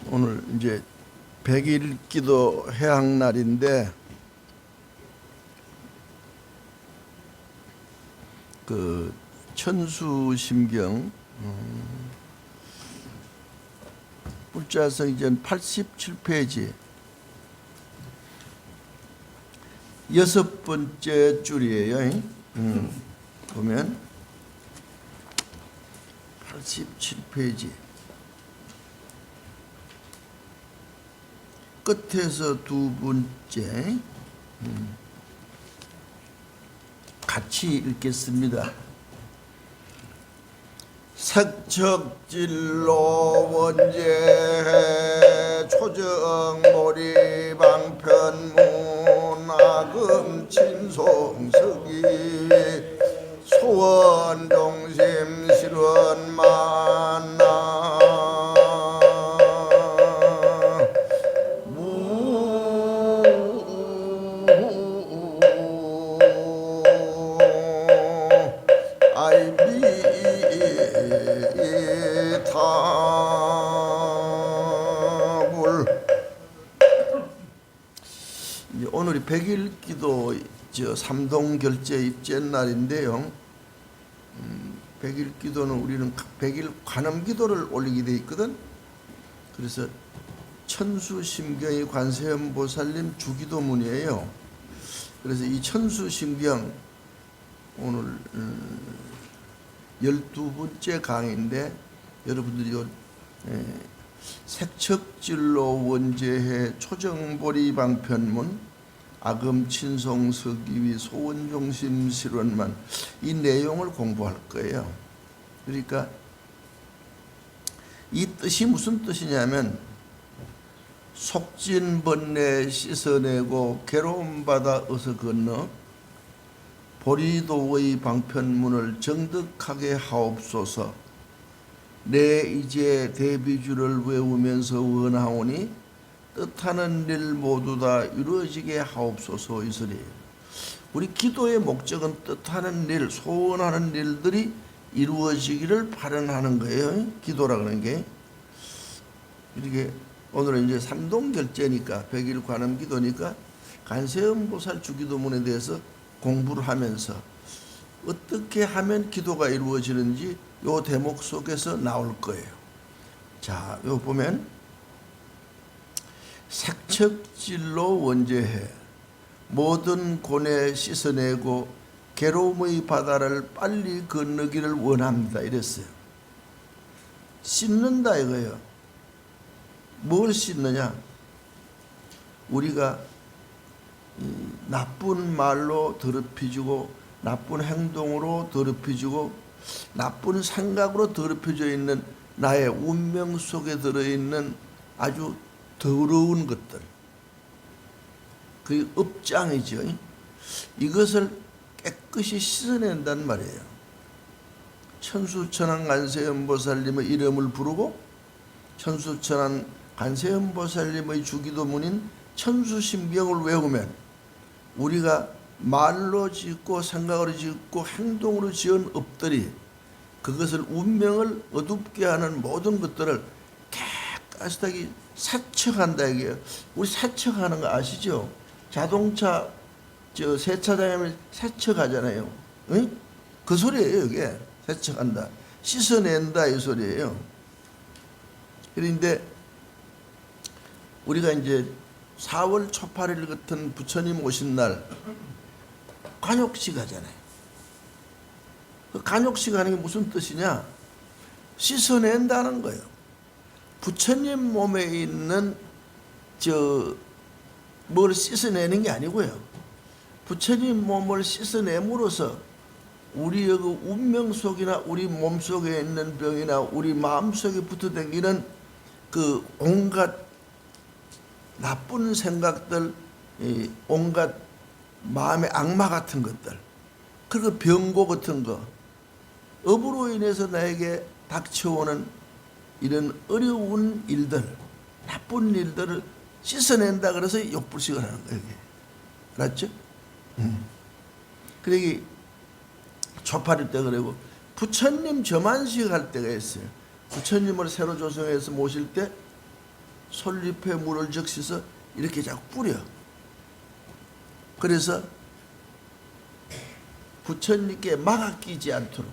오늘 이제 100일 기도 해학 날인데 그 천수심경 불자성이전 87페이지 여섯 번째 줄이에요. 보면 87페이지 끝에서 두 번째 같이 읽겠습니다. 색척진로 원제 초정몰이 방편문 아금 친송석이 소원종심 실원만나 오늘이 100일 기도 삼동 결제 입제 날인데요. 100일 기도는 우리는 100일 관음 기도를 올리게 돼 있거든. 그래서 천수심경이 관세음보살님 주기도문이에요. 그래서 이 천수심경 오늘 12번째 강의인데 여러분들이 색척진로 원제해 초정보리 방편문 아금 친송서기위 소원종심 실원만 이 내용을 공부할 거예요. 그러니까 이 뜻이 무슨 뜻이냐면 속진 번뇌 씻어내고 괴로움 받아 어서 건너 보리도의 방편문을 정득하게 하옵소서. 내 이제 대비주를 외우면서 원하오니 뜻하는 일 모두 다 이루어지게 하옵소서. 이 소리예요. 우리 기도의 목적은 뜻하는 일, 소원하는 일들이 이루어지기를 바라는 거예요. 기도라 그러는 게. 이렇게 오늘은 이제 삼동결제니까 100일 관음 기도니까 관세음보살 주기도문에 대해서 공부를 하면서 어떻게 하면 기도가 이루어지는지 요 대목 속에서 나올 거예요. 자, 요 보면 색척진로 원제해 모든 고뇌 씻어내고 괴로움의 바다를 빨리 건너기를 원합니다. 이랬어요. 씻는다 이거예요. 뭘 씻느냐? 우리가 나쁜 말로 더럽혀지고 나쁜 행동으로 더럽혀지고 나쁜 생각으로 더럽혀져 있는 나의 운명 속에 들어있는 아주 더러운 것들, 그게 업장이죠. 이것을 깨끗이 씻어낸단 말이에요. 천수천안 관세음보살님의 이름을 부르고 천수천안 관세음보살님의 주기도문인 천수심경을 외우면 우리가 말로 짓고 생각으로 짓고 행동으로 지은 업들이 그것을 운명을 어둡게 하는 모든 것들을 깨끗하게 세척한다 이게요. 우리 세척하는 거 아시죠? 자동차 세차장에 하면 세척하잖아요. 응? 그 소리예요. 이게 세척한다, 씻어낸다 이 소리예요. 그런데 우리가 이제 4월 초 8일 같은 부처님 오신 날 간욕식 하잖아요. 그 간욕식 하는 게 무슨 뜻이냐? 씻어낸다는 거예요. 부처님 몸에 있는 뭘 씻어내는 게 아니고요. 부처님 몸을 씻어냄으로써 우리의 그 운명 속이나 우리 몸 속에 있는 병이나 우리 마음 속에 붙어 다니는 그 온갖 나쁜 생각들, 온갖 마음의 악마 같은 것들, 그리고 병고 같은 거, 업으로 인해서 나에게 닥쳐오는 이런 어려운 일들, 나쁜 일들을 씻어낸다 그래서 욕불식을 하는 거예요. 알았죠? 그러기 초파릴 때 그러고 부처님 저만식 할 때가 있어요. 부처님을 새로 조성해서 모실 때 솔잎에 물을 적셔서 이렇게 자꾸 뿌려. 그래서 부처님께 막아 끼지 않도록,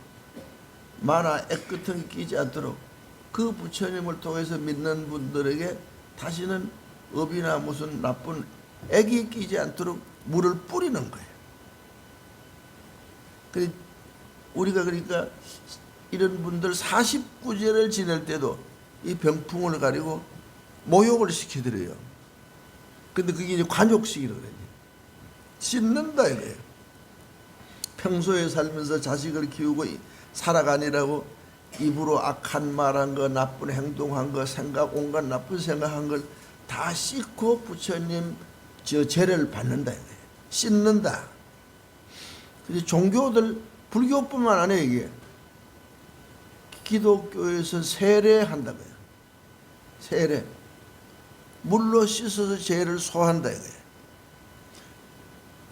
만화 액 같은 게 끼지 않도록 그 부처님을 통해서 믿는 분들에게 다시는 업이나 무슨 나쁜 액이 끼지 않도록 물을 뿌리는 거예요. 우리가 그러니까 이런 분들 49제를 지낼 때도 이 병풍을 가리고 모욕을 시켜드려요. 근데 그게 이제 관욕식이라고 그래요. 씻는다 이거예요. 평소에 살면서 자식을 키우고 살아가니라고 입으로 악한 말한 거, 나쁜 행동한 거, 생각, 온갖 나쁜 생각한 걸 다 씻고 부처님 제를 받는다 이거예요. 씻는다. 그래서 종교들, 불교뿐만 아니에요 이게. 기독교에서 세례한다고요. 세례. 물로 씻어서 죄를 소한다 이거예요.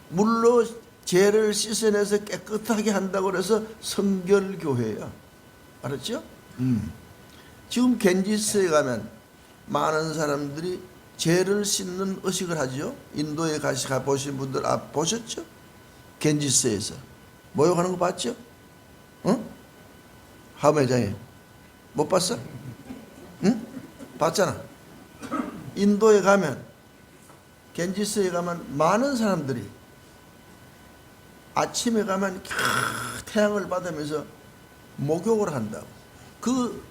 물로 죄를 씻어내서 깨끗하게 한다고 해서 성결교회예요. 알았죠? 지금 겐지스에 가면 많은 사람들이 죄를 씻는 의식을 하죠. 인도에 가보신 분들 보셨죠? 겐지스에서 모욕하는 거 봤죠? 응? 하매장에 못 봤어? 응? 봤잖아. 인도에 가면, 겐지스에 가면 많은 사람들이 아침에 가면 태양을 받으면서 목욕을 한다고. 그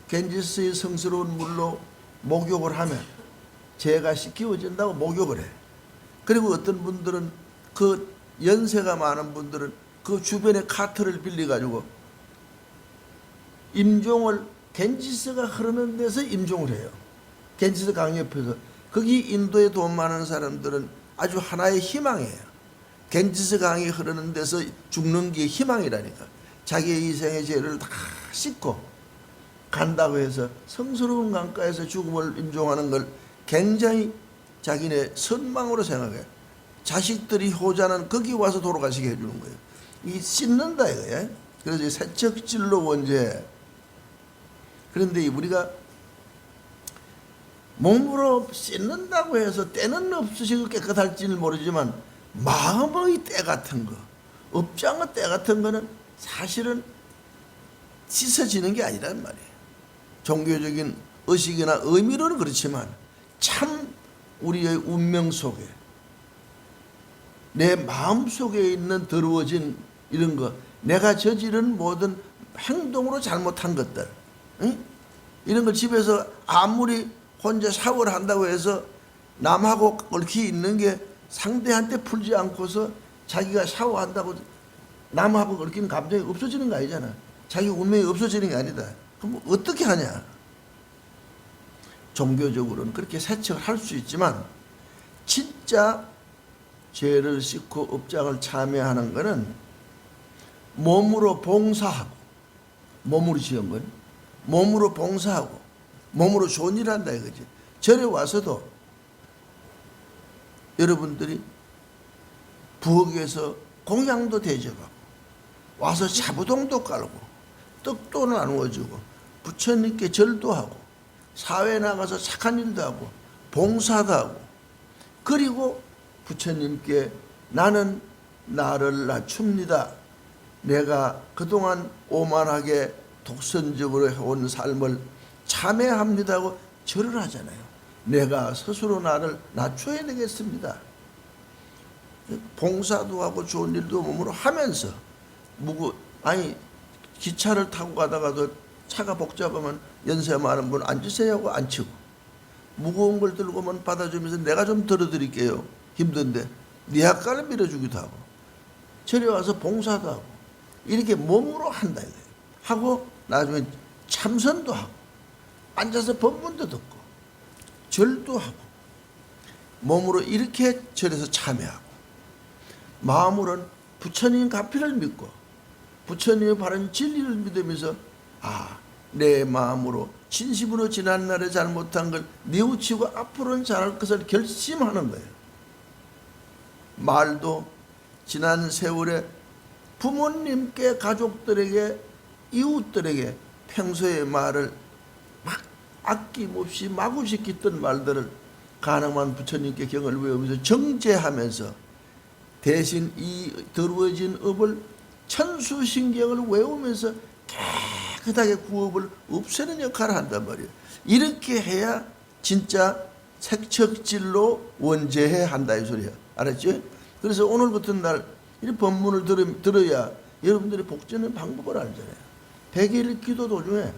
겐지스의 성스러운 물로 목욕을 하면 죄가 씻기워진다고 목욕을 해. 그리고 어떤 분들은, 그 연세가 많은 분들은 그 주변에 카트를 빌려가지고 임종을, 겐지스가 흐르는 데서 임종을 해요. 겐지스 강 옆에서. 거기 인도에 돈 많은 사람들은 아주 하나의 희망이에요. 겐지스 강이 흐르는 데서 죽는 게 희망이라니까. 자기의 이생의 죄를 다 씻고 간다고 해서 성스러운 강가에서 죽음을 임종하는 걸 굉장히 자기네 선망으로 생각해요. 자식들이 효자는 거기 와서 돌아가시게 해주는 거예요. 이 씻는다 이거예요. 그래서 세척질로 원죄. 그런데 우리가 몸으로 씻는다고 해서 때는 없으시고 깨끗할지는 모르지만 마음의 때 같은 거, 업장의 때 같은 거는 사실은 씻어지는 게 아니란 말이에요. 종교적인 의식이나 의미로는 그렇지만 참 우리의 운명 속에, 내 마음 속에 있는 더러워진 이런 거, 내가 저지른 모든 행동으로 잘못한 것들, 응? 이런 걸 집에서 아무리 혼자 샤워를 한다고 해서 남하고 얽히 있는 게 상대한테 풀지 않고서 자기가 샤워한다고 남하고 얽히는 감정이 없어지는 거 아니잖아. 자기 운명이 없어지는 게 아니다. 그럼 어떻게 하냐? 종교적으로는 그렇게 세척을 할 수 있지만 진짜 죄를 씻고 업장을 참여하는 것은 몸으로 봉사하고, 몸으로 지은 건 몸으로 봉사하고 몸으로 좋은 일 한다 이거지. 절에 와서도 여러분들이 부엌에서 공양도 대접하고 와서 차부동도 깔고 떡도 나누어주고 부처님께 절도 하고 사회에 나가서 착한 일도 하고 봉사도 하고, 그리고 부처님께 나는 나를 낮춥니다. 내가 그동안 오만하게 독선적으로 해온 삶을 참회합니다 하고 절을 하잖아요. 내가 스스로 나를 낮춰야 되겠습니다. 봉사도 하고 좋은 일도 몸으로 하면서 기차를 타고 가다가도 차가 복잡하면 연세 많은 분 앉으세요 하고 앉히고, 무거운 걸 들고 오면 받아주면서 내가 좀 들어드릴게요. 힘든데 네 학과를 밀어주기도 하고, 절에 와서 봉사도 하고, 이렇게 몸으로 한다 이거예요. 하고 나중에 참선도 하고 앉아서 법문도 듣고 절도 하고, 몸으로 이렇게 절에서 참여하고, 마음으로는 부처님 가피를 믿고 부처님의 바른 진리를 믿으면서 내 마음으로 진심으로 지난날에 잘못한 걸 뉘우치고 앞으로는 잘할 것을 결심하는 거예요. 말도 지난 세월에 부모님께, 가족들에게, 이웃들에게 평소에 말을 막 아낌없이 마구시켰던 말들을 가늠한 부처님께 경을 외우면서 정제하면서 대신 이 더러워진 업을 천수신경을 외우면서 깨끗하게 구업을 없애는 역할을 한단 말이에요. 이렇게 해야 진짜 색척질로 원죄해 한다 이 소리야. 알았죠? 그래서 오늘 같은 날 이 법문을 들어야 여러분들이 복제는 방법을 알잖아요. 100일 기도 도중에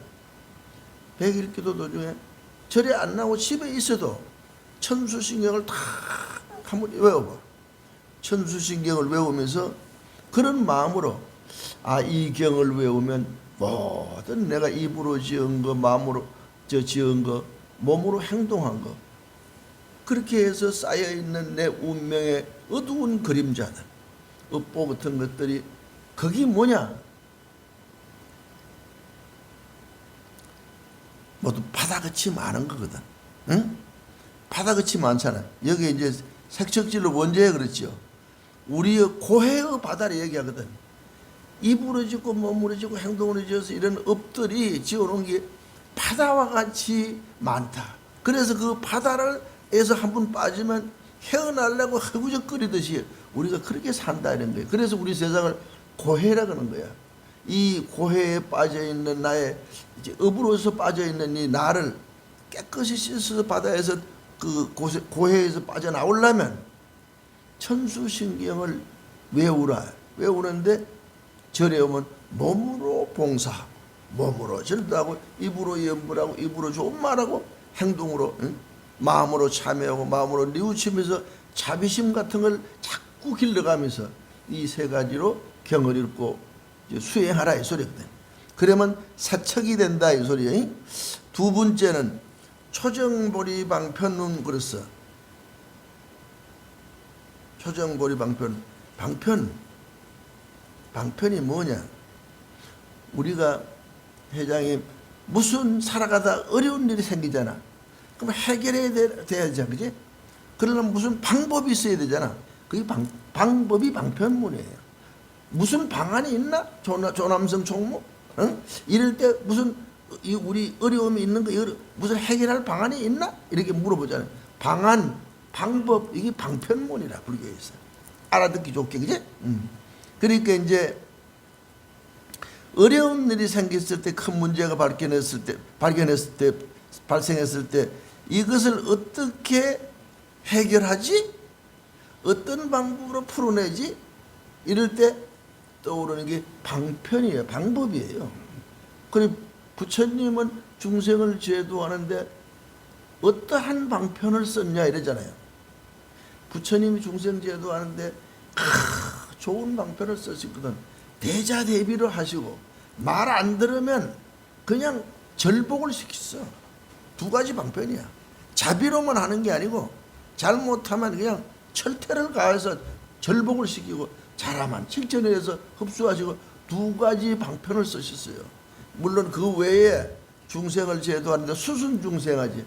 100일 기도 도중에 절에 안 나오고 집에 있어도 천수신경을 다 한번 외워봐. 천수신경을 외우면서 그런 마음으로 이 경을 외우면 모든 내가 입으로 지은 거, 마음으로 지은 거, 몸으로 행동한 거, 그렇게 해서 쌓여있는 내 운명의 어두운 그림자들, 업보 같은 것들이 거기 뭐냐? 모두 바다같이 많은 거거든. 응? 바다같이 많잖아. 여기 이제 색척질로 원죄해 그렇죠. 우리의 고해의 바다를 얘기하거든. 입으로 짓고 몸으로 짓고 행동으로 지어서 이런 업들이 지어놓은 게 바다와 같이 많다. 그래서 그 바다에서 한 번 빠지면 헤어나려고 허구적거리듯이 우리가 그렇게 산다 이런 거예요. 그래서 우리 세상을 고해라 그러는 거야. 이 고해에 빠져있는 나의 이제 업으로서 빠져있는 이 나를 깨끗이 씻어서 바다에서 그 고해에서 빠져나오려면 천수신경을 외우는데 절에 오면 몸으로 봉사하고 몸으로 절도하고 입으로 염불하고 입으로 좋은 말하고 행동으로 마음으로 참여하고 마음으로 뉘우치면서 자비심 같은 걸 자꾸 길러가면서 이 세 가지로 경을 읽고 수행하라 이 소리거든. 그러면 사척이 된다 이 소리예요. 두 번째는 초정보리 방편은 그랬어. 초정보리 방편이 뭐냐? 우리가 회장님 무슨 살아가다 어려운 일이 생기잖아. 그럼 해결해야 돼야지, 그지? 그러려면 무슨 방법이 있어야 되잖아. 그게 방법이 방편문이에요. 무슨 방안이 있나? 조남성 총무? 응? 이럴 때 무슨 우리 어려움이 있는 거 무슨 해결할 방안이 있나? 이렇게 물어보잖아요. 방안, 방법, 이게 방편문이라 불교에서. 알아듣기 좋게, 그지? 그러니까 이제 어려운 일이 생겼을 때, 큰 문제가 발생했을 때 이것을 어떻게 해결하지? 어떤 방법으로 풀어내지? 이럴 때 떠오르는 게 방편이에요. 방법이에요. 그리고 부처님은 중생을 제도하는데 어떠한 방편을 썼냐 이러잖아요. 부처님이 중생 제도하는데 좋은 방편을 쓰시거든. 대자대비를 하시고 말 안 들으면 그냥 절복을 시켰어. 두 가지 방편이야. 자비로만 하는 게 아니고 잘못하면 그냥 철퇴를 가해서 절복을 시키고 잘하면 칭찬해서 흡수하시고 두 가지 방편을 쓰셨어요. 물론 그 외에 중생을 제도하는데 수순 중생하지.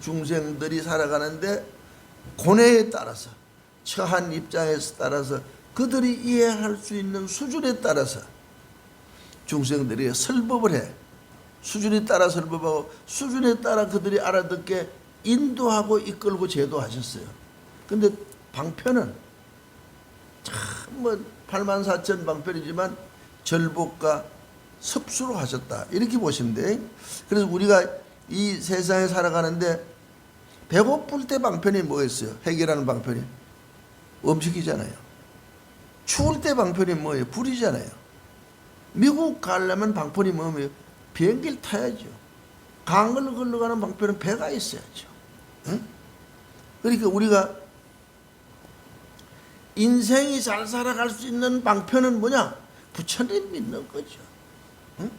중생들이 살아가는데 고뇌에 따라서 처한 입장에 따라서 그들이 이해할 수 있는 수준에 따라서 중생들이 설법을 해. 수준에 따라 설법하고 수준에 따라 그들이 알아듣게 인도하고 이끌고 제도하셨어요. 근데 방편은 참 뭐 84,000 방편이지만 절복과 섭수로 하셨다. 이렇게 보시면 돼. 그래서 우리가 이 세상에 살아가는데 배고플 때 방편이 뭐였어요? 해결하는 방편이 음식이잖아요. 추울 때 방편이 뭐예요? 불이잖아요. 미국 가려면 방편이 뭐예요? 비행기를 타야죠. 강을 걸러가는 방편은 배가 있어야죠. 응? 그러니까 우리가 인생이 잘 살아갈 수 있는 방편은 뭐냐? 부처님 믿는 거죠. 응?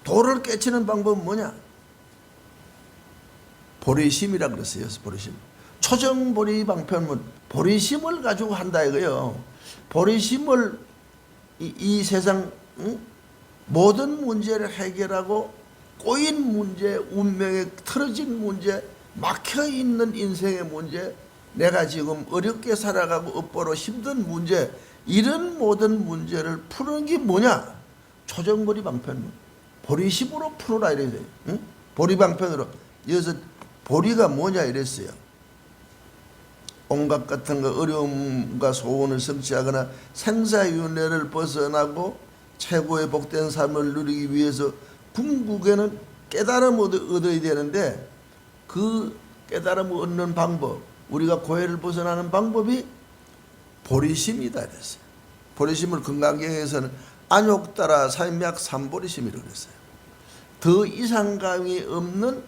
도를 깨치는 방법은 뭐냐? 보리심이라 그랬어요. 보리심. 초정보리 방편은 보리심을 가지고 한다 이거예요. 보리심을 이 세상 모든 문제를 해결하고 꼬인 문제, 운명에 틀어진 문제, 막혀있는 인생의 문제, 내가 지금 어렵게 살아가고 업보로 힘든 문제, 이런 모든 문제를 푸는 게 뭐냐? 초정보리 방편. 보리심으로 풀어라 이래야 돼요. 응? 보리방편으로. 여기서 보리가 뭐냐 이랬어요. 온갖 같은 거 어려움과 소원을 성취하거나 생사윤회를 벗어나고 최고의 복된 삶을 누리기 위해서 궁극에는 깨달음을 얻어야 되는데 그 깨달음을 얻는 방법, 우리가 고해를 벗어나는 방법이 보리심이다 그랬어요. 보리심을 건강경에서는 안욕따라 삼약 삼보리심이라고 그랬어요. 더 이상감이 없는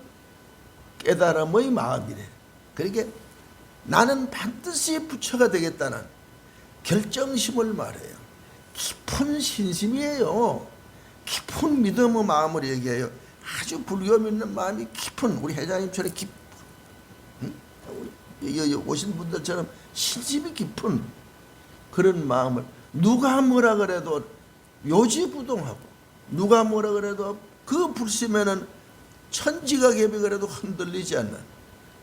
깨달음의 마음이래. 그러니까 나는 반드시 부처가 되겠다는 결정심을 말해요. 깊은 신심이에요. 깊은 믿음의 마음을 얘기해요. 아주 불교 믿는 마음이 깊은, 우리 회장님처럼 깊은, 여기 오신 분들처럼 신심이 깊은 그런 마음을, 누가 뭐라 그래도 요지부동하고, 누가 뭐라 그래도 그 불심에는 천지가 개비 그래도 흔들리지 않는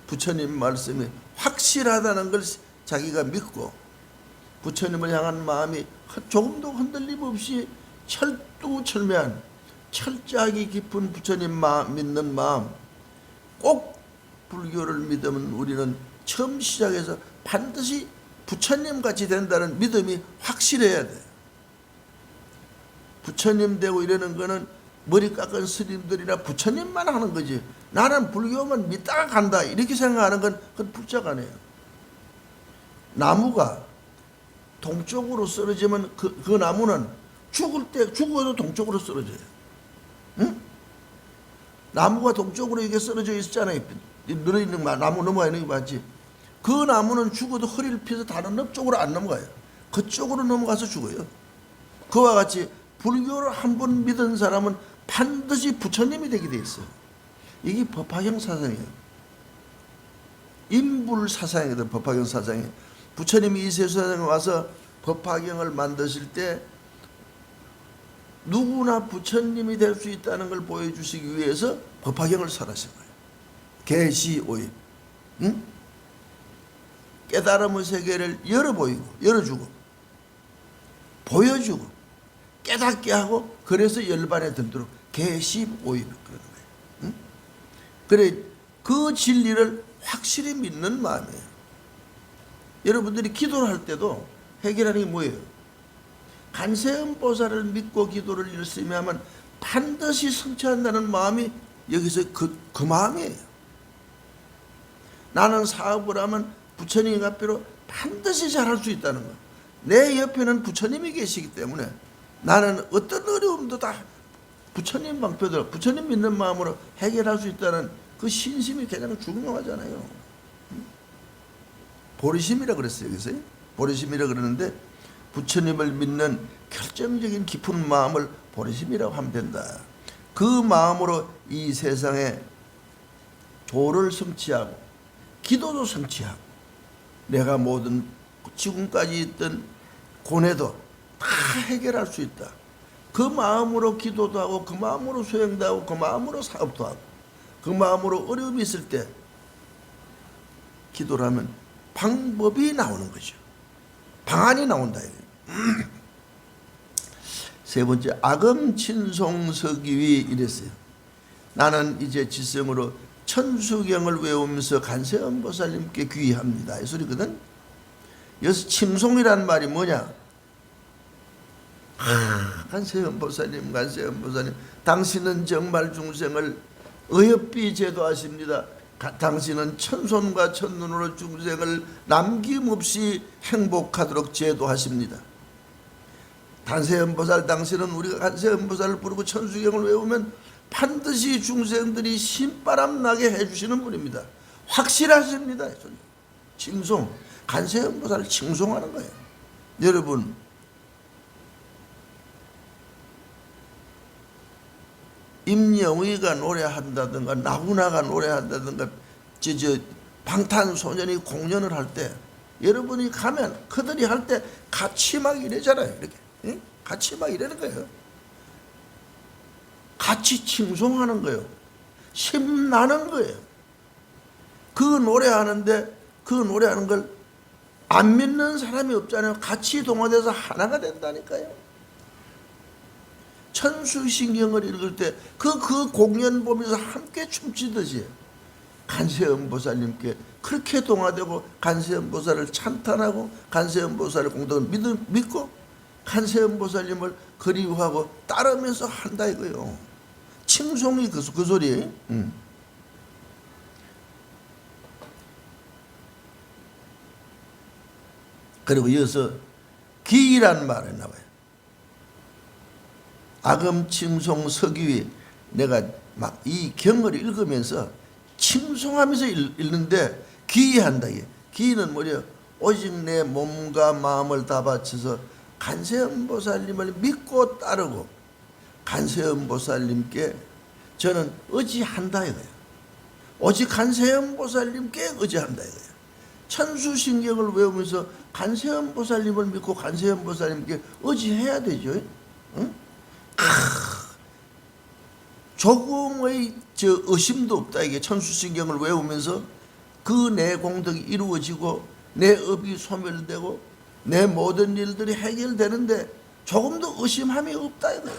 부처님 말씀이 확실하다는 걸 자기가 믿고, 부처님을 향한 마음이 조금도 흔들림 없이 철두철미한 철저하게 깊은 부처님 믿는 마음, 꼭 불교를 믿으면 우리는 처음 시작해서 반드시 부처님 같이 된다는 믿음이 확실해야 돼. 부처님 되고 이러는 거는 머리 깎은 스님들이나 부처님만 하는 거지, 나는 불교만 믿다가 간다 이렇게 생각하는 건 그건 불자가네요. 나무가 동쪽으로 쓰러지면 그 나무는 죽을 때 죽어도 동쪽으로 쓰러져요. 응? 나무가 동쪽으로 이게 쓰러져 있었잖아요. 늘어있는 나무 넘어가 있는 거 맞지? 그 나무는 죽어도 허리를 펴서 다른 옆쪽으로 안 넘어가요. 그쪽으로 넘어가서 죽어요. 그와 같이 불교를 한 번 믿은 사람은 반드시 부처님이 되게 돼 있어요. 이게 법화경 사상이에요. 인불 사상이거든. 법화경 사상이. 부처님이 이 세상에 와서 법화경을 만드실 때 누구나 부처님이 될 수 있다는 걸 보여주시기 위해서 법화경을 설하신 거예요. 계시오입. 응? 깨달음의 세계를 열어주고 보여주고 깨닫게 하고, 그래서 열반에 들도록 계시오입 그러는 거예요. 응? 그래, 그 진리를 확실히 믿는 마음이에요. 여러분들이 기도를 할 때도 해결하는 게 뭐예요? 관세음보살을 믿고 기도를 열심히 하면 반드시 성취한다는 마음이 여기서 그 마음이에요. 나는 사업을 하면 부처님 앞에로 반드시 잘할 수 있다는 거. 내 옆에는 부처님이 계시기 때문에 나는 어떤 어려움도 다 부처님 방편으로, 부처님 믿는 마음으로 해결할 수 있다는 그 신심이 가장 중요하잖아요. 보리심이라 그랬어요. 여기서 보리심이라 그러는데, 부처님을 믿는 결정적인 깊은 마음을 보리심이라고 하면 된다. 그 마음으로 이 세상에 조를 성취하고 기도도 성취하고, 내가 모든 지금까지 있던 고뇌도 다 해결할 수 있다. 그 마음으로 기도도 하고, 그 마음으로 수행도 하고, 그 마음으로 사업도 하고, 그 마음으로 어려움이 있을 때 기도를 하면 방법이 나오는 거죠. 방안이 나온다. 세 번째, 아금친송서기위 이랬어요. 나는 이제 지성으로 천수경을 외우면서 관세음보살님께 귀의합니다. 이 소리거든. 여기서 침송이란 말이 뭐냐? 관세음보살님, 관세음보살님, 당신은 정말 중생을 어여삐 제도하십니다. 당신은 천손과 천눈으로 중생을 남김없이 행복하도록 제도하십니다. 관세음보살, 당신은 우리가 관세음보살을 부르고 천수경을 외우면 반드시 중생들이 신바람 나게 해주시는 분입니다. 확실하십니다. 칭송, 관세음보살을 칭송하는 거예요. 여러분, 임영의가 노래한다든가 나훈아가 노래한다든가 방탄소년이 공연을 할 때 여러분이 가면 그들이 할 때 같이 막 이러잖아요. 이렇게 응? 같이 막 이러는 거예요. 같이 칭송하는 거예요. 힘나는 거예요. 그 노래하는데 그 노래하는 걸 안 믿는 사람이 없잖아요. 같이 동화돼서 하나가 된다니까요. 천수신경을 읽을 때 그 공연 보면서 함께 춤추듯이 간세음보살님께 그렇게 동화되고 간세음보살을 찬탄하고 간세음보살의 공덕을 믿고 간세음보살님을 그리워하고 따르면서 한다 이거요. 칭송이 그 소리예요. 그리고 이어서 기이란 말이 나와요. 아금 칭송 서기위. 내가 막 이 경을 읽으면서 칭송하면서 읽는데 기이한다. 기이는 뭐냐? 오직 내 몸과 마음을 다 바쳐서 간세음보살님을 믿고 따르고 간세음보살님께 저는 의지한다 이거예요. 오직 간세음보살님께 의지한다 이거예요. 천수신경을 외우면서 간세음보살님을 믿고 간세음보살님께 의지해야 되죠. 응? 조금의 의심도 없다. 이게 천수신경을 외우면서 그 내 공덕이 이루어지고 내 업이 소멸되고 내 모든 일들이 해결되는데 조금도 의심함이 없다 이거예요.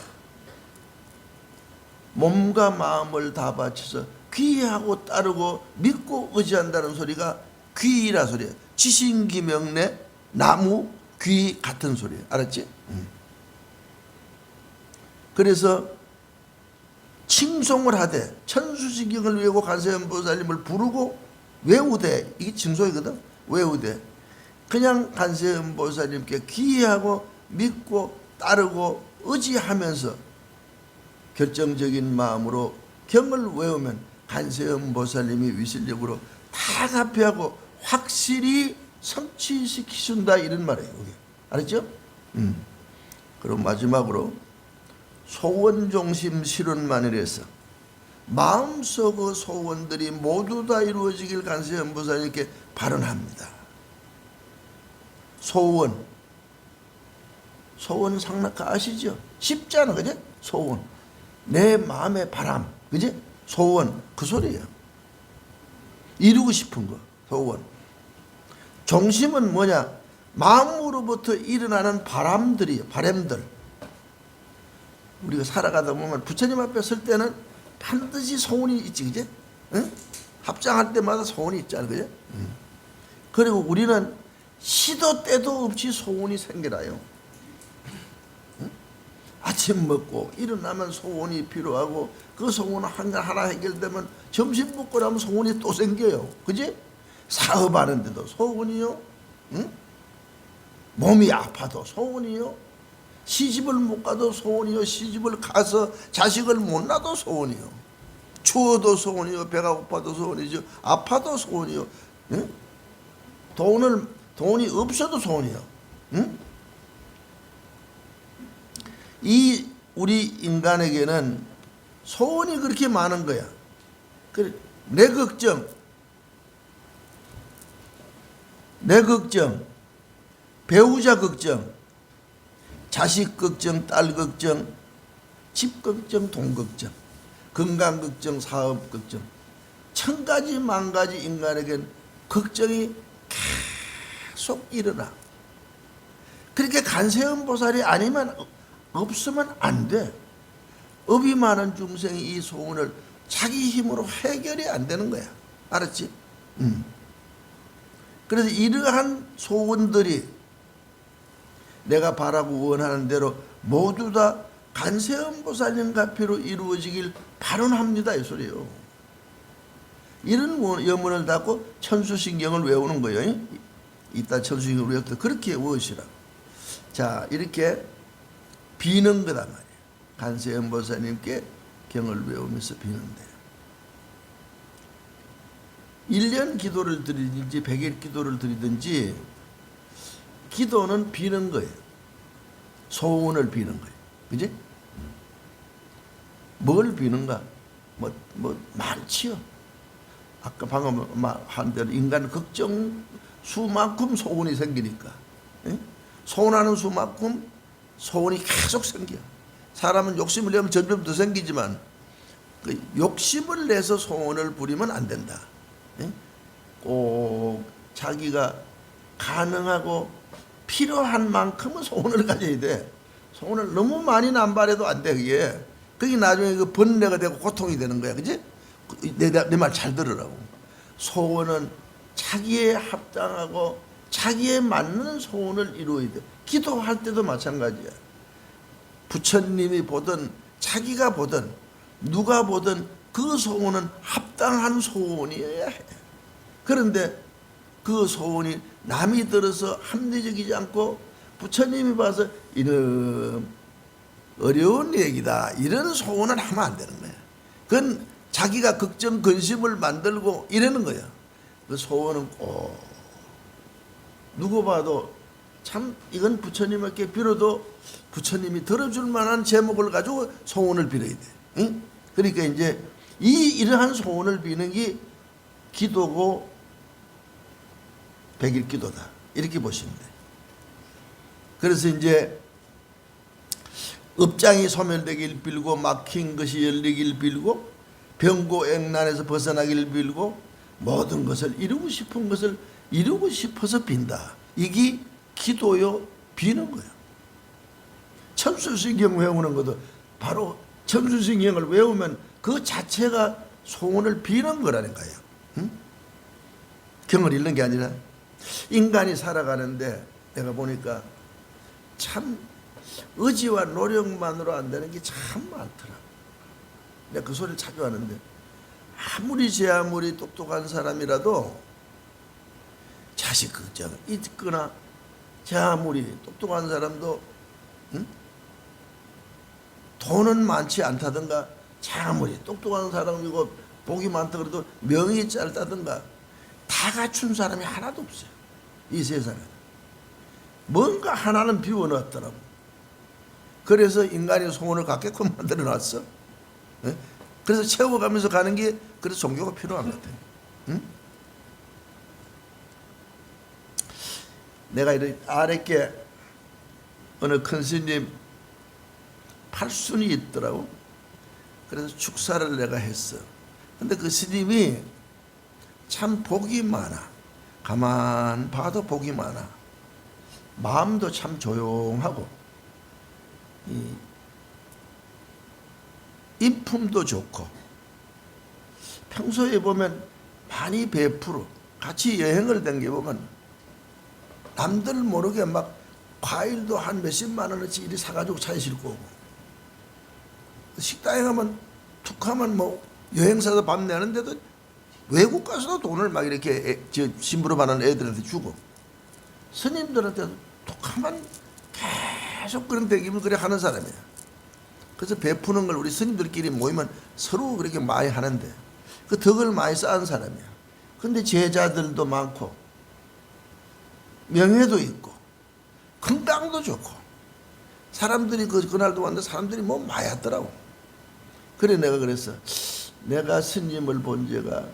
몸과 마음을 다 바쳐서 귀하고 따르고 믿고 의지한다는 소리가 귀라 소리예요. 지신기명래 나무 귀 같은 소리예요. 알았지? 그래서 칭송을 하되 천수신경을 외우고 간세음보살님을 부르고 외우되 이게 칭송이거든. 외우되 그냥 간세음보살님께 기하고 믿고 따르고 의지하면서 결정적인 마음으로 경을 외우면 간세음보살님이 위실력으로 다 답변하고 확실히 성취시키신다 이런 말이에요. 알았죠? 그럼 마지막으로 소원종심 실현만이라서 마음속의 소원들이 모두 다 이루어지길 간세음보살님께 발언합니다. 소원 상락가 아시죠? 쉽잖아, 그지? 소원 내 마음의 바람, 그지? 소원 그 소리예요. 이루고 싶은 거 소원. 종심은 뭐냐? 마음으로부터 일어나는 바람들. 우리가 살아가다 보면 부처님 앞에 설 때는 반드시 소원이 있지, 그지? 응? 합장할 때마다 소원이 있잖아, 그지? 그리고 우리는 시도 때도 없이 소원이 생겨나요. 응? 아침 먹고 일어나면 소원이 필요하고 그 소원 하나 해결되면 점심 먹고 나면 소원이 또 생겨요, 그지? 사업하는데도 소원이요. 응? 몸이 아파도 소원이요. 시집을 못 가도 소원이요. 시집을 가서 자식을 못 낳아도 소원이요. 추워도 소원이요. 배가 고파도 소원이죠. 아파도 소원이요. 응? 돈이 없어도 소원이요. 응? 이 우리 인간에게는 소원이 그렇게 많은 거야. 내 걱정, 배우자 걱정, 자식 걱정, 딸 걱정, 집 걱정, 돈 걱정, 건강 걱정, 사업 걱정, 천 가지 만 가지 인간에겐 걱정이 계속 일어나. 그렇게 간세음보살이 아니면 없으면 안 돼. 업이 많은 중생이 이 소원을 자기 힘으로 해결이 안 되는 거야. 알았지? 그래서 이러한 소원들이 내가 바라고 원하는 대로 모두 다 간세음보살님 가피로 이루어지길 발언합니다 이 소리예요. 이런 염원을 닫고 천수신경을 외우는 거예요. 이따 천수신경을 외울 때 그렇게 외우시라. 자, 이렇게 비는 거다 말이에요. 간세음보살님께 경을 외우면서 비는데 1년 기도를 드리든지 100일 기도를 드리든지 기도는 비는 거예요. 소원을 비는 거예요. 그지? 뭘 비는가? 많지요. 아까 방금 한 대로 인간 걱정 수만큼 소원이 생기니까. 예? 소원하는 수만큼 소원이 계속 생겨. 사람은 욕심을 내면 점점 더 생기지만 그 욕심을 내서 소원을 부리면 안 된다. 예? 꼭 자기가 가능하고 필요한 만큼은 소원을 가져야 돼. 소원을 너무 많이 남발해도 안 돼, 그게. 그게 나중에 그 번뇌가 되고 고통이 되는 거야, 그지? 내 말 잘 들으라고. 소원은 자기에 합당하고 자기에 맞는 소원을 이루어야 돼. 기도할 때도 마찬가지야. 부처님이 보든 자기가 보든 누가 보든 그 소원은 합당한 소원이어야 해. 그런데 그 소원이 남이 들어서 합리적이지 않고 부처님이 봐서 이런 어려운 얘기다, 이런 소원을 하면 안 되는 거야. 그건 자기가 걱정 근심을 만들고 이러는 거야. 그 소원은 꼭 누구 봐도 참 이건 부처님께 빌어도 부처님이 들어줄 만한 제목을 가지고 소원을 빌어야 돼. 응? 그러니까 이제 이러한 소원을 비는 게 기도고 백일기도다, 이렇게 보시면 돼. 그래서 이제 업장이 소멸되길 빌고 막힌 것이 열리길 빌고 병고액난에서 벗어나길 빌고 모든 것을 이루고 싶은 것을 이루고 싶어서 빈다. 이게 기도요, 비는 거야. 천수신경 외우는 것도 바로 천수신경을 외우면 그 자체가 소원을 비는 거라니까요. 응? 경을 잃는 게 아니라 인간이 살아가는데 내가 보니까 참 의지와 노력만으로 안 되는 게 참 많더라. 내가 그 소리를 자주 하는데 아무리 똑똑한 사람이라도 자식 걱정 있거나 제 아무리 똑똑한 사람도 돈은 많지 않다든가 제 아무리 똑똑한 사람이고 복이 많다 그래도 명이 짧다든가 다 갖춘 사람이 하나도 없어요. 이 세상에 뭔가 하나는 비워놨더라고. 그래서 인간이 소원을 갖게끔 만들어놨어. 네? 그래서 채워가면서 가는 게 그래서 종교가 필요한 것 같아요. 응? 내가 이런 아랫게 어느 큰 스님 팔순이 있더라고. 그래서 축사를 내가 했어. 근데 그 스님이 참 복이 많아. 가만 봐도 복이 많아. 마음도 참 조용하고 인품도 좋고 평소에 보면 많이 베풀어. 같이 여행을 댕겨보면 남들 모르게 막 과일도 한 몇십만 원어치 이리 사가지고 차에 싣고 오고 식당에 가면 툭 하면 뭐 여행사도 밥 내는데도 외국 가서도 돈을 막 이렇게 심부름 하는 애들한테 주고 스님들한테도 툭 하면 계속 그런 대기를 그래 하는 사람이야. 그래서 베푸는 걸 우리 스님들끼리 모이면 서로 그렇게 많이 하는데 그 덕을 많이 쌓은 사람이야. 근데 제자들도 많고 명예도 있고 건강도 좋고 사람들이 그날도 왔는데 사람들이 뭐 많이 하더라고. 그래 내가 그랬어. 내가 스님을 본 지가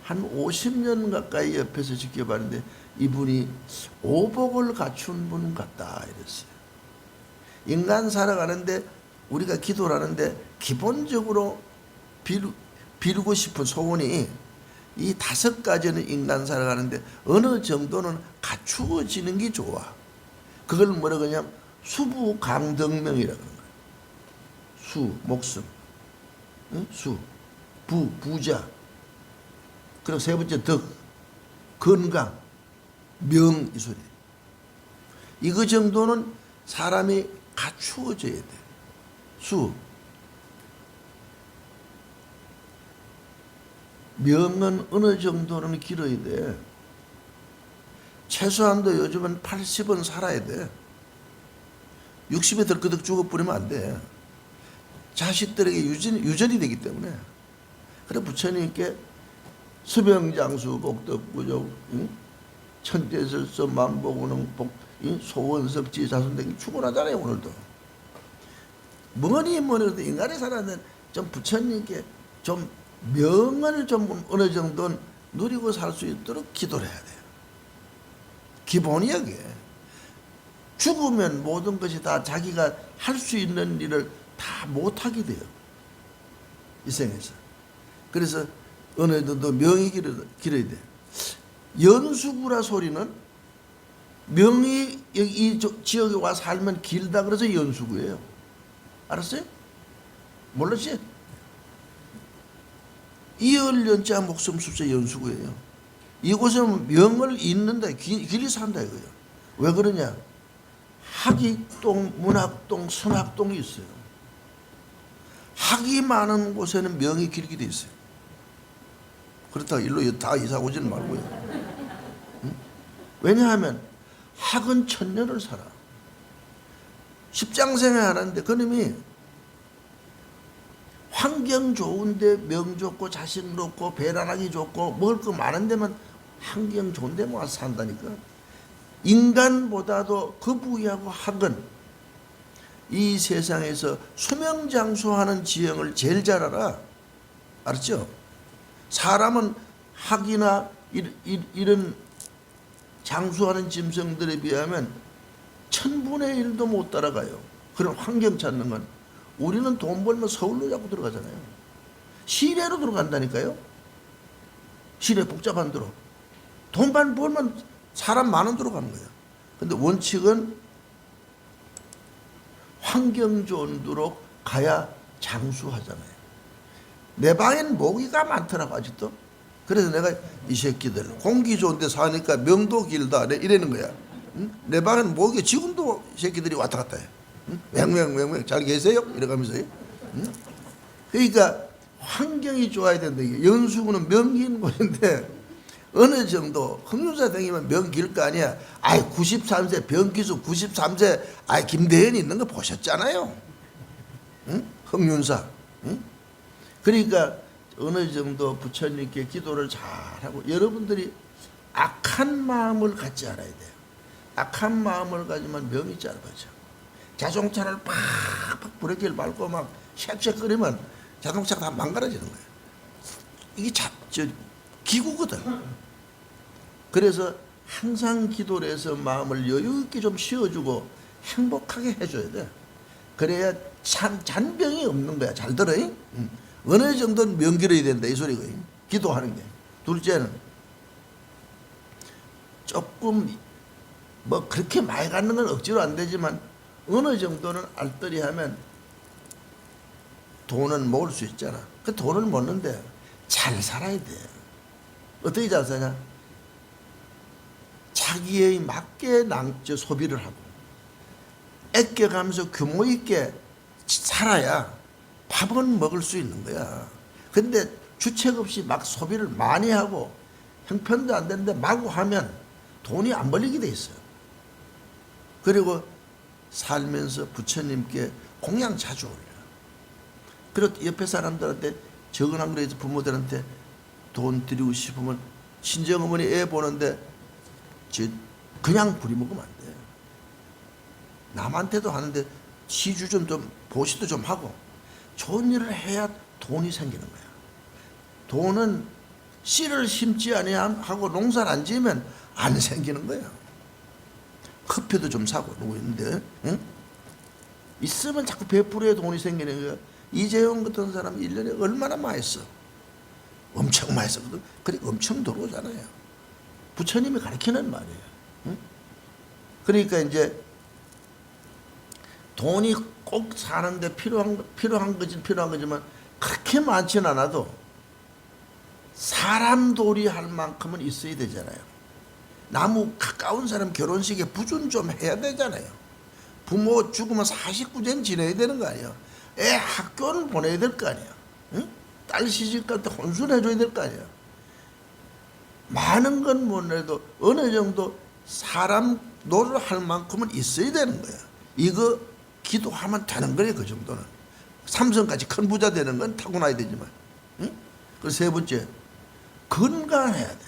한 50년 가까이 옆에서 지켜봤는데 이분이 오복을 갖춘 분 같다 이랬어요. 인간 살아가는데 우리가 기도를 하는데 기본적으로 비루고 싶은 소원이 이 5가지는 인간 살아가는데 어느 정도는 갖추어지는 게 좋아. 그걸 뭐라 그러냐면 수부강덕명이라고 그러는 거야. 수, 목숨, 응? 수, 부자. 그리고 세 번째 덕, 건강, 명, 이 소리. 이거 정도는 사람이 갖추어져야 돼. 수. 명은 어느 정도는 길어야 돼. 최소한도 요즘은 80은 살아야 돼. 60에 덜끄덕 죽어버리면 안 돼. 자식들에게 유전이 되기 때문에. 그래 부처님께 수병장수 복덕부족 천재설서 만복운흥 소원석지 자손되기 축원하잖아요. 오늘도 뭐니 해도 인간이 살아는 좀 부처님께 좀 명을 좀 어느 정도 누리고 살 수 있도록 기도를 해야 돼요. 기본이야 그게. 죽으면 모든 것이 다 자기가 할 수 있는 일을 다 못하게 돼요. 이 생에서. 그래서 어느 정도 명이 길어야 돼. 연수구라 소리는 명이 이 지역에 와 살면 길다 그래서 연수구예요. 알았어요? 몰랐지? 이을연자 목숨 숫자 연수구예요. 이곳은 명을 잇는다, 길이 산다 이거예요. 왜 그러냐? 학이동, 문학동, 선학동이 있어요. 학이 많은 곳에는 명이 길게 돼 있어요. 그렇다고 일로 다 이사 오지는 말고요. 응? 왜냐하면 학은 천년을 살아. 십장생활 하는데 그놈이 환경 좋은데 명 좋고 자식 높고 배란하기 좋고 먹을 거 많은 데만 환경 좋은 데 모아서 산다니까. 인간보다도 그 부위하고 학은 이 세상에서 수명장수하는 지형을 제일 잘 알아. 알았죠? 사람은 학이나 이런 장수하는 짐승들에 비하면 1000분의 1도 못 따라가요. 그런 환경 찾는 건. 우리는 돈 벌면 서울로 자꾸 들어가잖아요. 시내로 들어간다니까요. 시내 복잡한 데로. 돈만 벌면 사람 많은 데로 가는 거예요. 근데 원칙은 환경 좋은 데로 가야 장수하잖아요. 내 방엔 모기가 많더라고 아직도. 그래서 내가 이 새끼들 공기 좋은 데 사니까 명도 길다 이러는 거야. 응? 내 방엔 모기 지금도 이 새끼들이 왔다 갔다 해. 응? 맹맹맹맹 잘 계세요? 이러면서요. 응? 그러니까 환경이 좋아야 된다. 연수구는 명기인 곳인데 어느 정도 흥룡사 댕기면 명 길 거 아니야. 아이 93세 병기수 93세 아이 김대현이 있는 거 보셨잖아요. 응? 흥륜사. 응? 그러니까 어느 정도 부처님께 기도를 잘하고 여러분들이 악한 마음을 갖지 않아야 돼요. 악한 마음을 가지면 명이 짧아져. 자동차를 팍팍 브레이크를 밟고 막 샥샥거리면 자동차가 다 망가져지는 거예요. 이게 기구거든. 그래서 항상 기도를 해서 마음을 여유 있게 좀 쉬어주고 행복하게 해줘야 돼. 그래야 잔병이 없는 거야. 잘 들어. 어느 정도는 명기러야 된다 이 소리가. 기도하는 게. 둘째는 조금 뭐 그렇게 많이 갖는 건 억지로 안 되지만 어느 정도는 알뜰히 하면 돈은 모을 수 있잖아. 그 돈을 모는데 잘 살아야 돼. 어떻게 잘 사냐? 자기에 맞게 소비를 하고 아껴가면서 규모 있게 살아야 밥은 먹을 수 있는 거야. 근데 주책 없이 막 소비를 많이 하고 형편도 안 되는데 마구 하면 돈이 안 벌리게 돼 있어요. 그리고 살면서 부처님께 공양 자주 올려. 그리고 옆에 사람들한테 적은한 거에서 부모들한테 돈 드리고 싶으면 친정어머니 애 보는데 그냥 부리먹으면 안 돼. 남한테도 하는데 시주 좀 보시도 좀 하고 좋은 일을 해야 돈이 생기는 거야. 돈은 씨를 심지 아니하고 농사를 안 지으면 안 생기는 거야. 커피도 좀 사고 누구 있는데 응? 있으면 자꾸 베풀어야 돈이 생기는 거야. 이재용 같은 사람 1년에 얼마나 많이 써. 엄청 많이 썼거든. 그래 엄청 들어오잖아요. 부처님이 가르치는 말이에요. 응? 그러니까 이제 돈이 꼭 사는데 필요한 거지만 그렇게 많지는 않아도 사람 도리 할 만큼은 있어야 되잖아요. 나무 가까운 사람 결혼식에 부준 좀 해야 되잖아요. 부모 죽으면 49년 지내야 되는 거 아니에요. 애 학교는 보내야 될 거 아니에요. 응? 딸 시집갈 때 혼수해줘야 될 거 아니에요. 많은 건 못해도 어느 정도 사람 노를 할 만큼은 있어야 되는 거야. 이거 기도하면 되는 거예요. 그 정도는. 삼성까지 큰 부자 되는 건 타고나야 되지만. 응? 그 세 번째, 건강해야 돼.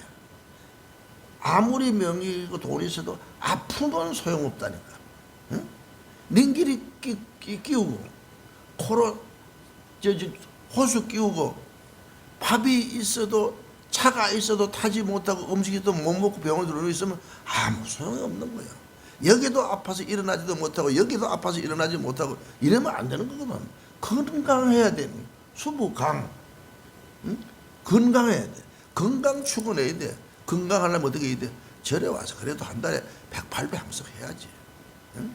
아무리 명의고 돈이 있어도 아프면 소용없다니까. 응? 링기리 끼우고 코로 호수 끼우고 밥이 있어도 차가 있어도 타지 못하고 음식이 또 못 먹고 병원 들어오고 있으면 아무 소용이 없는 거야. 여기도 아파서 일어나지도 못하고 여기도 아파서 일어나지 못하고 이러면 안 되는 거거든. 건강해야 돼. 수부강. 응? 건강해야 돼. 건강 추구해야 돼. 건강하려면 어떻게 해야 돼? 절에 와서 그래도 한 달에 108배 함석해야지. 응?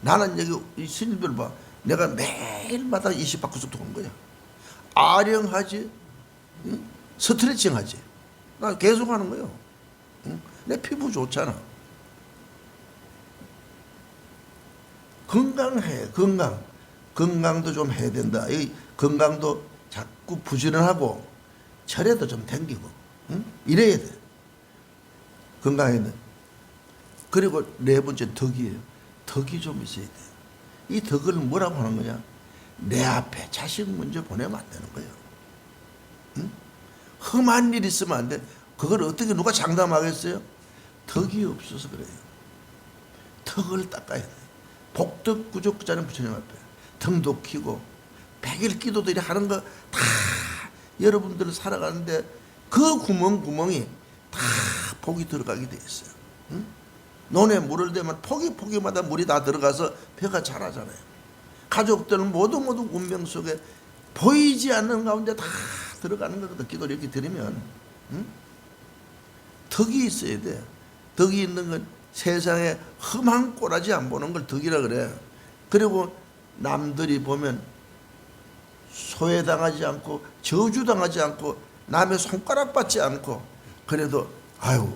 나는 여기 이 스님들 봐. 내가 매일마다 20바퀴씩 도는 거야. 아령하지, 응? 스트레칭하지. 나 계속 하는 거예요. 응? 내 피부 좋잖아. 건강해, 건강. 건강도 좀 해야 된다. 이 건강도 자꾸 부지런하고 철에도 좀 댕기고, 응? 이래야 돼. 건강해야 돼. 그리고 네 번째 덕이에요. 덕이 좀 있어야 돼. 이 덕을 뭐라고 하는 거냐? 내 앞에 자식 먼저 보내면 안 되는 거예요. 응? 험한 일 있으면 안 돼. 그걸 어떻게 누가 장담하겠어요? 덕이 없어서 그래요. 덕을 닦아야 돼. 복덕구족자는 부처님 앞에 등도 키고 100일 기도들이 하는 거 다 여러분들 살아가는데 그 구멍이 다 복이 들어가게 돼 있어요. 응? 논에 물을 대면 포기마다 물이 다 들어가서 벼가 자라잖아요. 가족들은 모두 운명 속에 보이지 않는 가운데 다 들어가는 거거든. 기도를 이렇게 드리면. 응? 덕이 있어야 돼. 덕이 있는 건 세상에 험한 꼬라지 안 보는 걸 덕이라 그래. 그리고 남들이 보면 소외당하지 않고 저주당하지 않고 남의 손가락 받지 않고 그래도 아유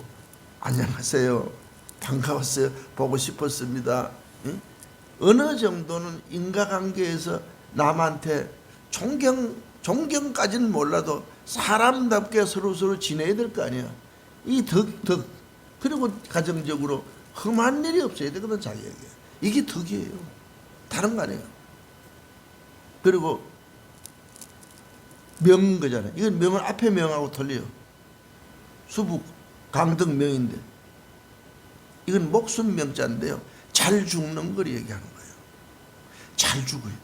안녕하세요 반가웠어요 보고 싶었습니다. 응? 어느 정도는 인과관계에서 남한테 존경까지는 몰라도 사람답게 서로 지내야 될 거 아니야. 이 덕 그리고 가정적으로 험한 일이 없어야 되거든 자기에게. 이게 덕이에요. 다른 거 아니에요. 그리고 명인 거잖아요. 이건 명은 앞에 명하고 틀려요. 수북 강등명인데 이건 목숨 명자인데요. 잘 죽는 걸 얘기하는 거예요. 잘 죽어야 돼.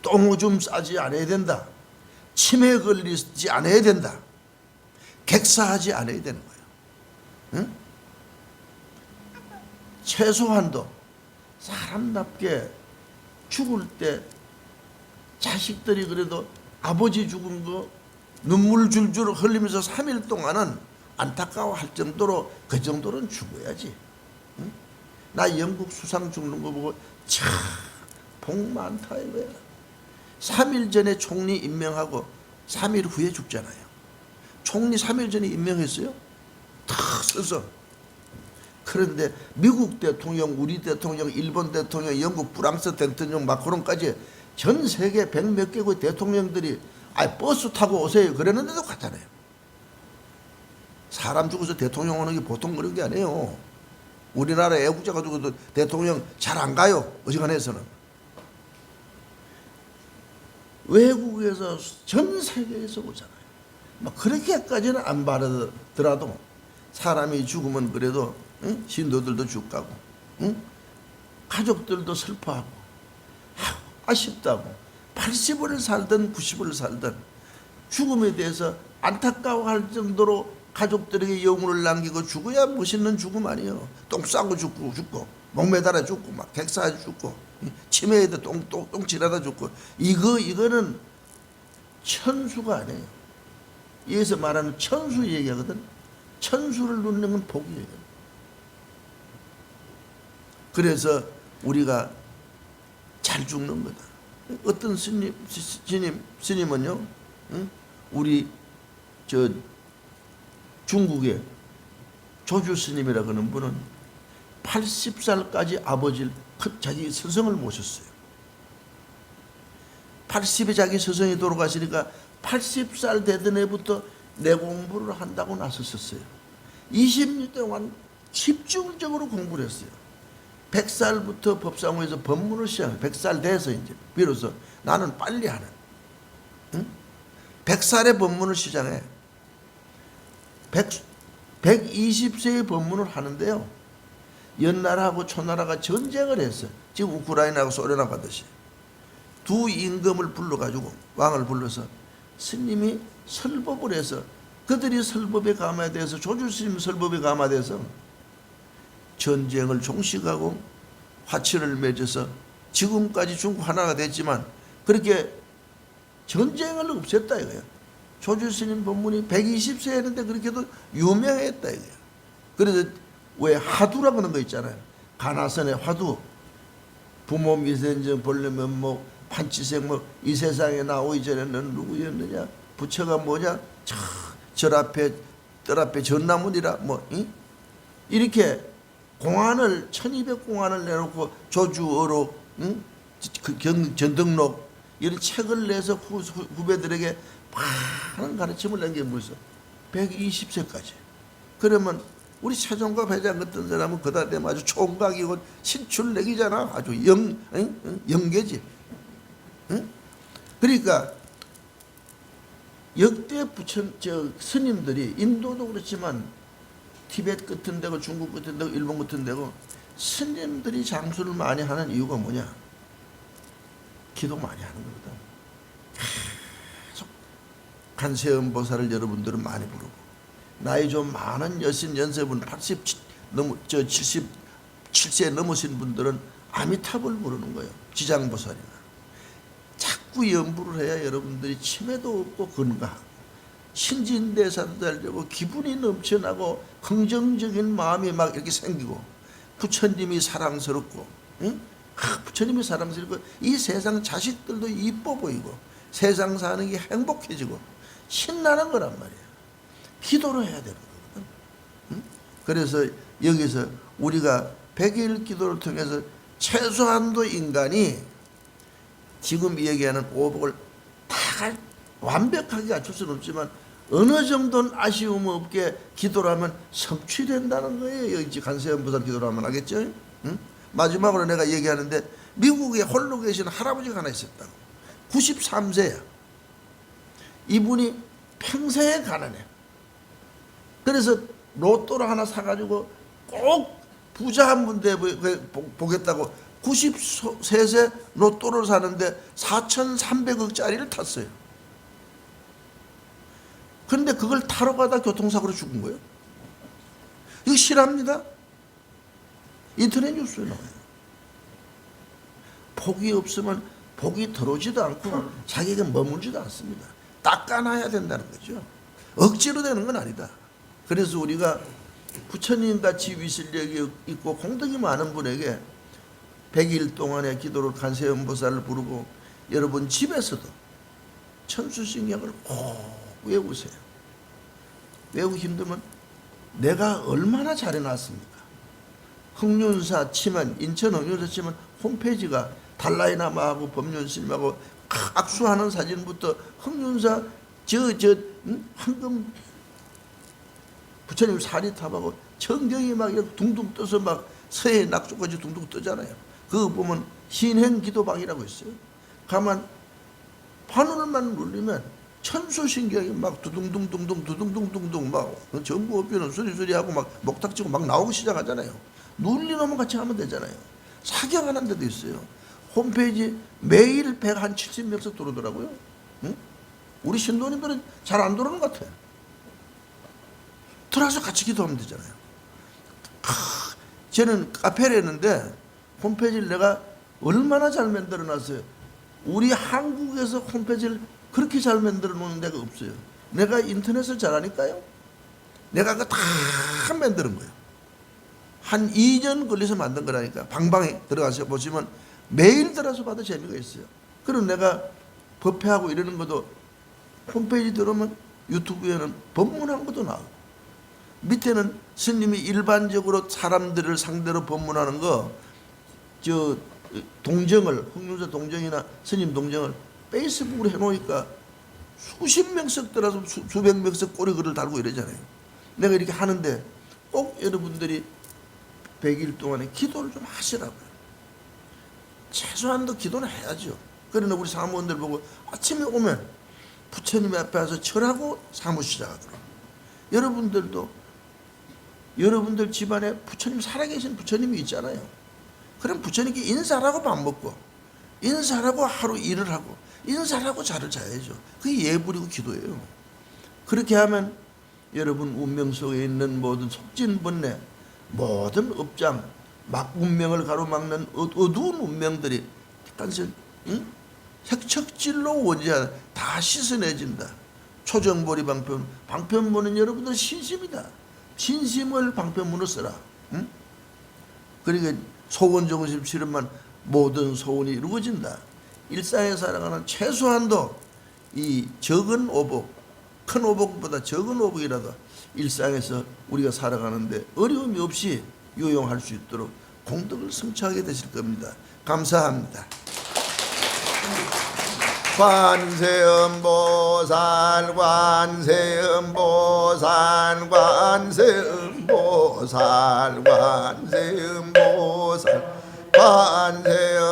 똥오줌 싸지 않아야 된다. 치매에 걸리지 않아야 된다. 객사하지 않아야 되는 거예요. 응? 최소한도 사람답게 죽을 때 자식들이 그래도 아버지 죽은 거 눈물 줄줄 흘리면서 3일 동안은 안타까워할 정도로 그 정도는 죽어야지. 응? 나 영국 수상 죽는 거 보고 참 복 많다 이거야. 3일 전에 총리 임명하고 3일 후에 죽잖아요. 총리 3일 전에 임명했어요. 탁 써서. 그런데 미국 대통령, 우리 대통령, 일본 대통령, 영국, 프랑스 대통령, 마크롱까지 전 세계 100몇 개국 대통령들이 버스 타고 오세요 그랬는데도 갔잖아요. 사람 죽어서 대통령 오는 게 보통 그런 게 아니에요. 우리나라 애국자가 죽어도 대통령 잘 안 가요. 어지간해서는. 외국에서 전 세계에서 오잖아요. 막 그렇게까지는 안 바라더라도 사람이 죽으면 그래도 응? 신도들도 죽가고 응? 가족들도 슬퍼하고 아쉽다고 80을 살든 90을 살든 죽음에 대해서 안타까워할 정도로 가족들에게 영혼을 남기고 죽어야 멋있는 죽음 아니에요. 똥 싸고 죽고 목매달아 죽고 막 객사해 죽고 치매에다 똥 지라다 죽고 이거는 천수가 아니에요. 여기서 말하는 천수 얘기하거든. 천수를 누리는 건 복이에요. 그래서 우리가 잘 죽는 거다. 어떤 스님은요, 응? 우리 중국의 조주 스님이라 그러는 분은 80살까지 아버지를 자기 스승을 모셨어요. 80에 자기 스승이 돌아가시니까 80살 되던 해부터 내 공부를 한다고 나섰었어요. 20년 동안 집중적으로 공부를 했어요. 100살부터 법상호에서 법문을 시작해요. 100살 돼서 이제 비로소 나는 빨리 하는. 응? 100살의 법문을 시작해. 120세의 법문을 하는데요. 연나라하고 초나라가 전쟁을 했어요. 지금 우크라이나하고 소련하고 하듯이. 두 임금을 불러가지고 왕을 불러서 스님이 설법을 해서 그들이 설법에 감화돼서 조주스님 설법에 감화돼서 전쟁을 종식하고 화치를 맺어서 지금까지 중국 하나가 됐지만 그렇게 전쟁을 없앴다 이거예요. 조주스님 법문이 120세 했는데 그렇게도 유명했다 이거예요. 그래서 왜 화두라 그런 거 있잖아요. 가나선의 화두. 부모 미생전 보려면 뭐 판치생 뭐 이 세상에 나오기 전에는 누구였느냐? 부처가 뭐냐? 절 앞에 뜰 앞에 전나무니라 뭐 이렇게 공안을 1200공안을 내놓고 조주어로 그 전등록 이런 책을 내서 후배들에게 많은 가르침을 낸 게 무슨 120세까지. 그러면 우리 최종과 회장 같은 사람은 그다 되면 아주 총각이고 신출내기잖아. 아주 영계지. 그러니까 역대 스님들이 인도도 그렇지만 티벳 같은 데고 중국 같은 데고 일본 같은 데고 스님들이 장수를 많이 하는 이유가 뭐냐? 기도 많이 하는 거거든. 계속 간세음 보살을 여러분들은 많이 부르고 나이 좀 많은 여신 연세분 77세 넘으신 분들은 아미탑을 부르는 거예요. 지장보살이나. 자꾸 연부를 해야 여러분들이 치매도 없고 건강하고 신진대사도 잘 되고 기분이 넘쳐나고 긍정적인 마음이 막 이렇게 생기고 부처님이 사랑스럽고 부처님이 사랑스럽고 이 세상 자식들도 이뻐 보이고 세상 사는 게 행복해지고 신나는 거란 말이에요. 기도를 해야 되는 거거든. 그래서 여기서 우리가 100일 기도를 통해서 최소한도 인간이 지금 얘기하는 오복을 다 완벽하게 갖출 수는 없지만 어느 정도는 아쉬움 없게 기도를 하면 성취된다는 거예요. 여기 간세음 보살 기도를 하면 알겠죠? 마지막으로 내가 얘기하는데 미국에 홀로 계신 할아버지가 하나 있었다고. 93세야. 이분이 평생에 가난해. 그래서 로또를 하나 사가지고 꼭 부자 한 분 보겠다고 93세 로또를 사는데 4,300억짜리를 탔어요. 그런데 그걸 타러 가다 교통사고로 죽은 거예요. 이거 실합니다. 인터넷 뉴스에 나와요. 복이 없으면 복이 들어오지도 않고 자기에게 머물지도 않습니다. 닦아놔야 된다는 거죠. 억지로 되는 건 아니다. 그래서 우리가 부처님같이 위실력이 있고 공덕이 많은 분에게 100일 동안의 기도를 간세음보살을 부르고 여러분 집에서도 천수신경을 꼭 외우세요. 외우기 힘들면 내가 얼마나 잘해놨습니까? 흥륜사 치면 인천 흥륜사 치면 홈페이지가 달라이라마하고 법륜스님하고 악수하는 사진부터 흥륜사 황금 부처님 사리탑하고 청경이 막 이렇게 둥둥 떠서 막 서해 낙조까지 둥둥 뜨잖아요. 그거 보면 신행기도방이라고 있어요. 가만 바늘만 눌리면 천수신경이 막 두둥둥둥둥 두둥둥둥둥 막 전부 없이는 수리수리하고 막 목탁지고 막 나오기 시작하잖아요. 눌리놓으면 같이 하면 되잖아요. 사경하는 데도 있어요. 홈페이지 매일 170명씩 들어오더라고요. 응? 우리 신도님들은 잘 안 들어오는 것 같아요. 들어와서 같이 기도하면 되잖아요. 저는 카페를 했는데 홈페이지를 내가 얼마나 잘 만들어 놨어요. 우리 한국에서 홈페이지를 그렇게 잘 만들어 놓는 데가 없어요. 내가 인터넷을 잘하니까요. 내가 그거 다 만드는 거예요. 한 2년 걸려서 만든 거라니까. 방방에 들어가서 보시면 매일 들어서 봐도 재미가 있어요. 그리고 내가 법회하고 이러는 것도 홈페이지 들어오면 유튜브에는 법문한 것도 나오고 밑에는 스님이 일반적으로 사람들을 상대로 법문하는 거 동정을 흥륜사 동정이나 스님 동정을 페이스북으로 해놓으니까 수십 명씩 들어서 수백 명씩 꼬리글을 달고 이러잖아요. 내가 이렇게 하는데 꼭 여러분들이 100일 동안에 기도를 좀 하시라고요. 최소한도 기도는 해야죠. 그러나 우리 사무원들 보고 아침에 오면 부처님 앞에 와서 절하고 사무 시작하더라고요. 여러분들 집안에 부처님 살아계신 부처님이 있잖아요. 그럼 부처님께 인사하고 밥 먹고 인사하고 하루 일을 하고 인사하고 잠을 자야죠. 그게 예불이고 기도예요. 그렇게 하면 여러분 운명 속에 있는 모든 속진번뇌 모든 업장 막 운명을 가로막는 어두운 운명들이 단순 색척질로 원자 다 씻어내진다. 초정보리 방편 보는 여러분들 신심이다. 진심을 방편문으로 써라. 응? 그러니까 소원 정심 치르면 모든 소원이 이루어진다. 일상에 살아가는 최소한도 이 적은 오복, 큰 오복보다 적은 오복이라도 일상에서 우리가 살아가는데 어려움이 없이 요용할 수 있도록 공덕을 성취하게 되실 겁니다. 감사합니다. 관세음보살 관세음보살 관세음보살 관세음보살 관세음보살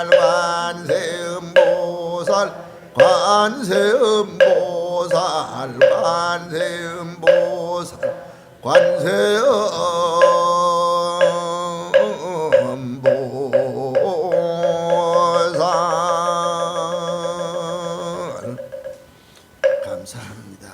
관세음보살 관세음보살 관세음보살 관세음보살 감사합니다.